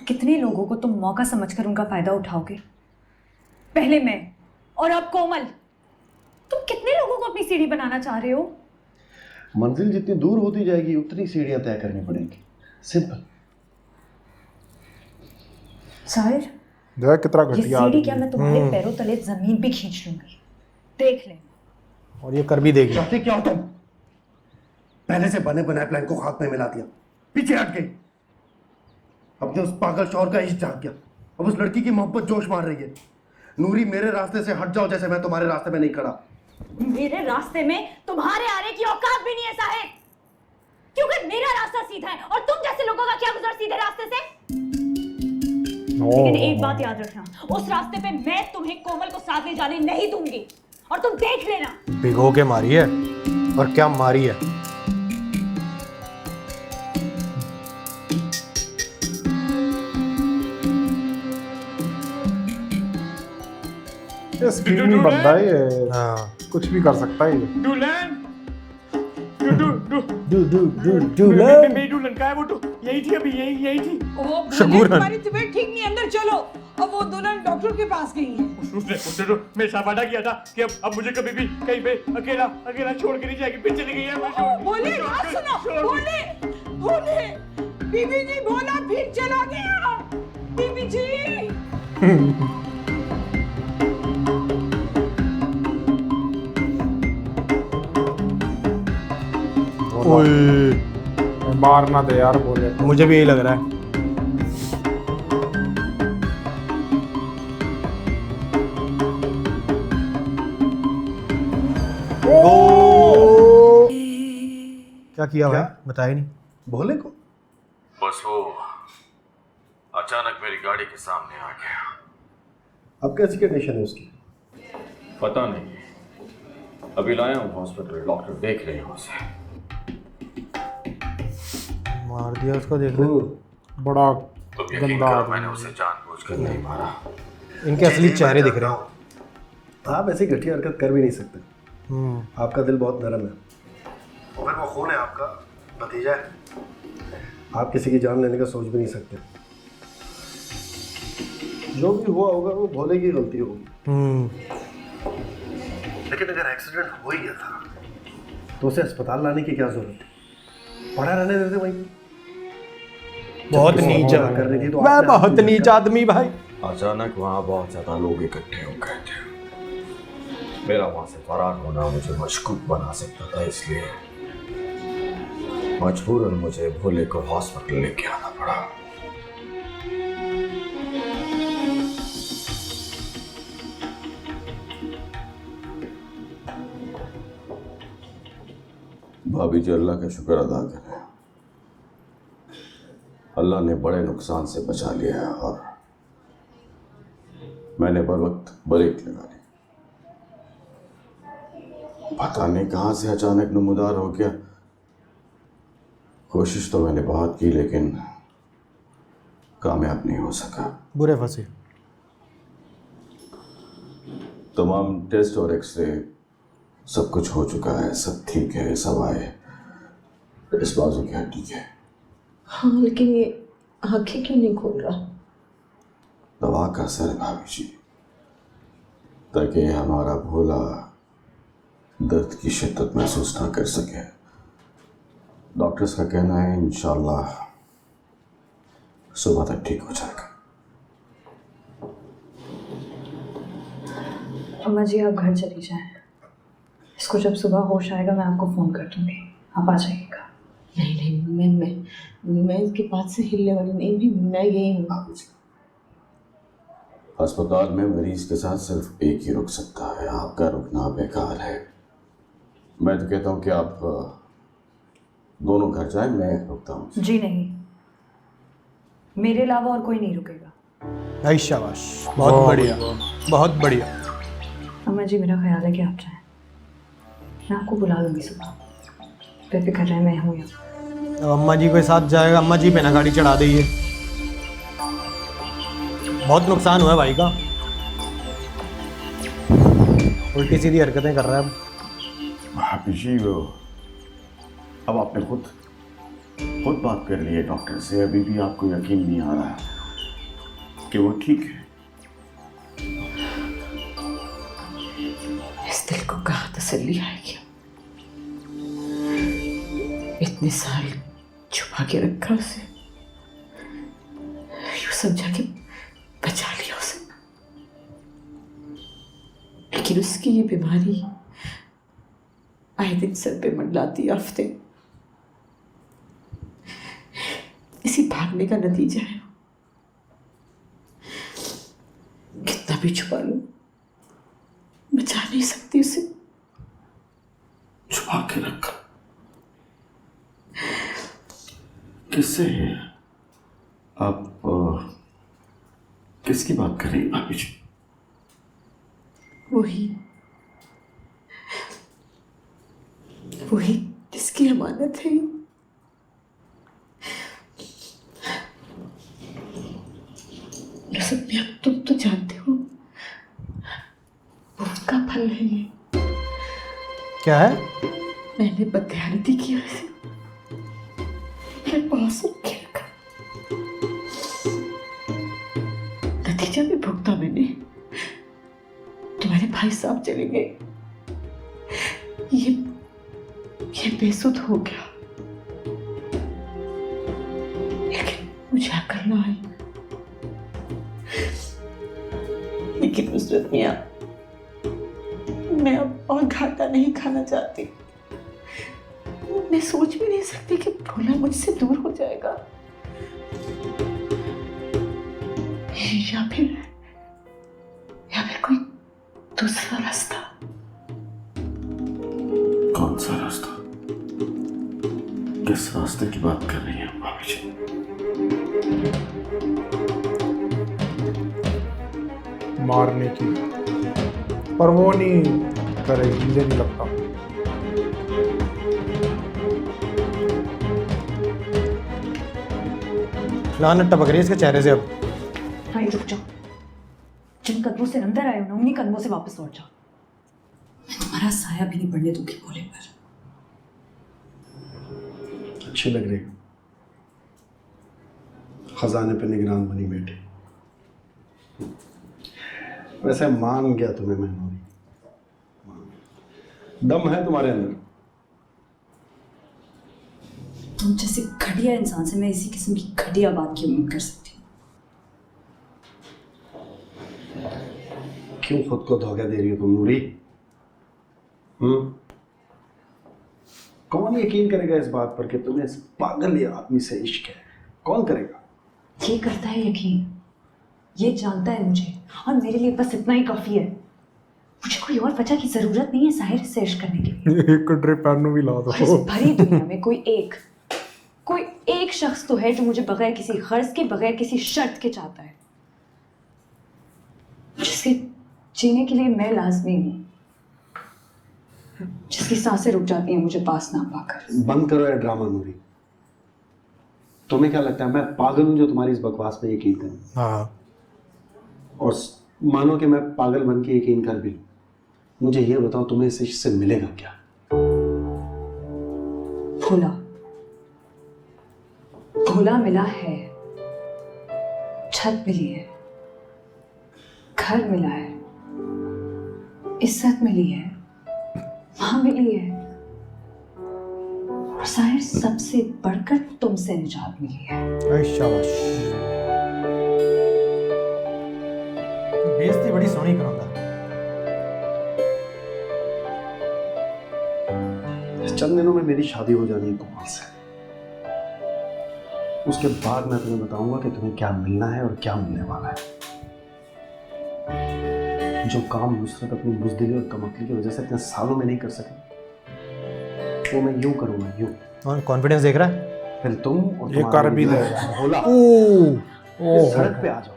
कितने लोगों को तुम मौका समझकर उनका फायदा उठाओगे? पहले मैं और अब कोमल। तुम कितने लोगों को अपनी सीढ़ी बनाना चाह रहे हो? मंजिल जितनी दूर होती जाएगी उतनी सीढ़ियां तय करनी पड़ेगी। सिंपल। साहिर, देख कितना ये घटिया सीढ़ी आदमी क्या है। मैं तुम्हारे पैरों तले जमीन भी खींच लूंगी, देख लेना। और ये कर भी देगी। चाहते क्या हो तुम? पहले से बने बनाए प्लान को खाक में मिला दिया, पीछे हट गई। अपने उस पागल शौहर का इश्क जाग गया, अब उस लड़की की मोहब्बत जोश मार रही है। नूरी, मेरे रास्ते से हट जाओ, जैसे मैं तुम्हारे रास्ते में नहीं खड़ा। मेरे रास्ते में तुम्हारे आने की औकात भी नहीं है साहिर, क्योंकि मेरा रास्ता सीधा है और तुम जैसे लोगों का क्या गुजर सीधे रास्ते से। लेकिन एक बात याद रखना, उस रास्ते पे मैं तुम्हें कोमल को साथ ले जाने नहीं दूंगी, और तुम देख लेना। भिगो के मारी है, और क्या मारी है। ये स्कीमी बंदा है ये। हाँ, कुछ भी कर सकता है ये। दुल्हन दुल्हन। मेरी दुल्हन का है वो, तो यही थी अभी, यही थी। वो शगुन। तुम्हारी तबीयत ठीक नहीं, अंदर चलो। अब वो दुल्हन डॉक्टर के पास गई है। उसने तो मेरे साथ वादा किया था कि अब मुझे कभी भी कहीं पे अकेला छोड़ के नहीं जाएगी, फिर चली गई है। बोले बात सुनो, बोले बीबी जी बोला फिर चला गया। बीबी जी ओए, मार ना दे यार, बोले। मुझे भी यही लग रहा है। क्या किया भाई, बताया नहीं। भोले को बस वो अचानक मेरी गाड़ी के सामने आ गया। अब कैसी कंडीशन है उसकी? पता नहीं, अभी लाया हूँ हॉस्पिटल, डॉक्टर देख रहे हैं उसे। मार दिया उसको, देख लो। बड़ा तुम यकीन गंदा करो, आदमी। मैंने उसे जानबूझकर नहीं मारा। इनके असली चेहरे दिख रहे हैं। आप ऐसी घटिया हरकत कर भी नहीं सकते। हम्म। आपका दिल बहुत नरम है, और फिर वो खून है आपका, भतीजा है। आप किसी की जान लेने का सोच भी नहीं सकते। जो भी हुआ होगा वो भोले की गलती होगी। लेकिन अगर एक्सीडेंट हो ही गया था तो उसे अस्पताल लाने की क्या जरूरत है? पड़ा रहने देते वहीं। बहुत जब किसी नीच को मना कर रही थी तो मैं आपने बहुत आपकी नीच आदमी भाई। अचानक वहाँ बहुत ज्यादा लोग इकट्ठे हो गए थे। मेरा वहां से फरार होना मुझे मशकूक बना सकता था, इसलिए मजबूरन मुझे भोले को हॉस्पिटल लेके आना पड़ा। भाभी जी, अल्लाह का शुक्र अदा करें, अल्लाह ने बड़े नुकसान से बचा लिया है और मैंने बर वक्त ब्रेक लगा ली। पता नहीं कहां से अचानक नमूदार हो गया। कोशिश तो मैंने बहुत की लेकिन कामयाब नहीं हो सका। बुरे फंसे। तमाम टेस्ट और एक्सरे सब कुछ हो चुका है, सब ठीक है, सब आए। इस बाजू की हड्डी है। हाँ, लेकिन ये आंखें क्यों नहीं खोल रहा? दवा का असर है भाभी जी, ताकि हमारा भोला दर्द की शिद्दत महसूस ना कर सके। डॉक्टर्स का कहना है इंशाल्लाह सुबह तक ठीक हो जाएगा। अम्मा जी, आप घर चली जाएं। इसको जब सुबह होश आएगा मैं आपको फ़ोन कर दूंगी, आप आ जाइएगा। नहीं, मैं इसके पास से हिलने वाली नहीं भी, मैं यही हूँ। भाभी जी, अस्पताल में मरीज के साथ सिर्फ एक ही रुक सकता है, आपका रुकना बेकार है। मैं तो कहता हूँ कि आप दोनों घर जाएं, मैं रुकता हूँ। जी नहीं, मेरे अलावा और कोई नहीं रुकेगा। आई शाबाश, बहुत बढ़िया, बहुत बढ़िया। अम्मा जी, मेरा ख्याल है कि आप जाएं। मैं आपको बुला लूँगी सुबह, बेफिक्र रहे, मैं हूँ यहाँ। अब अम्मा जी के साथ जाएगा, अम्मा जी पे ना गाड़ी चढ़ा देंगे। बहुत नुकसान हुआ है भाई का, उल्टी सीधी हरकतें कर रहा है। भाभी जी, वो अब आपने खुद बात कर ली है डॉक्टर से, अभी भी आपको यकीन नहीं आ रहा है। कि वो ठीक है। इस दिल को कहाँ तसल्ली आएगी? इतने साल छुपा के रखा उसे, यूं समझा कि बचा लिया उसे, लेकिन उसकी ये बीमारी आए दिन सर पे मंडलाती आफते इसी भागने का नतीजा है। कितना भी छुपा लो, बचा नहीं सकती उसे। छुपा के रखा किससे है? आप किसकी बात कर रही हैं भाभी जी? वही जिसकी अमानत है। रसद में अब तुम तो जानते हो उसका फल है ये। क्या है? मैंने बदयानती की वजह से मैं बहुत से खेल कर नतीजा भी भुगता मैंने। तुम्हारे भाई साहब चले गए, ये बेसुध हो गया, लेकिन मुझे अकल ना आई। लेकिन नुसरत मियां, मैं अब और घाटा नहीं खाना चाहती। मैं सोच भी नहीं सकती कि भोला मुझसे दूर हो जाएगा, या फिर कोई दूसरा रास्ता। कौन सा रास्ता? किस रास्ते की बात कर रही हैं भाभी जी? मारने की, पर वो नहीं करेगी, मुझे नहीं लगता। लानत टपक रही है इसके चेहरे से अब। हाँ, रुक जाओ। जिन कदमों से अंदर आए हो ना, उन्हीं कदमों से वापस लौट जाओ। तुम्हारा साया भी नहीं पड़ने दूंगी भोले पर। अच्छी लग रही, खजाने पे निगरान बनी बैठी। वैसे मान गया तुम्हें मैं नूरी, दम है तुम्हारे अंदर। तुम जैसे घटिया इंसान से मैं इसी किस्म की घटिया बात की उम्मीद कर सकती हूँ। क्यों खुद को धोखा दे रही हो तुम नूरी? कौन यकीन करेगा इस बात पर कि तुम्हें इस पागल आदमी से इश्क है? कौन करेगा? ये करता है यकीन, ये जानता है मुझे, और मेरे लिए बस इतना ही काफी है। मुझे कोई और वजह की जरूरत नहीं है साहिर से इश्क करने के लिए। एक ड्रिप पैन भी ला दो। और इस भरी दुनिया में कोई एक शख्स तो है जो मुझे बगैर किसी गर्ज के, बगैर किसी शर्त के चाहता है, जिसके जीने के लिए मैं लाजमी हूँ, जिसकी सांसें रुक जाती हैं मुझे पास ना पाकर। बंद करो ये ड्रामा नूरी। तुम्हें क्या लगता है मैं पागल हूं जो तुम्हारी इस बकवास पे यकीन करूं? हाँ, और मानो कि मैं पागल बन के यकीन कर भी लूं, मुझे ये बताओ तुम्हें इस इश्क से मिलेगा क्या? भोला मिला है, छत मिली है, घर मिला है, इज्जत मिली है, मां मिली है, और साहिर सबसे बढ़कर तुमसे निजात मिली है। शाबाश। बेइज्जती बड़ी सोहनी करांदा। चंद दिनों में मेरी शादी हो जानी है कोमल से। उसके बाद मैं तुम्हें बताऊंगा कि तुम्हें क्या मिलना है और क्या मिलने वाला है। जो काम नुसरत अपनी बुज़दिली और कमकली की वजह से इतने सालों में नहीं कर सके, वो मैं यूं करूंगा, यूं। और कॉन्फिडेंस देख रहा है? फिर तुम और ये कर भी भोला ओह सड़क पे आ जाओ।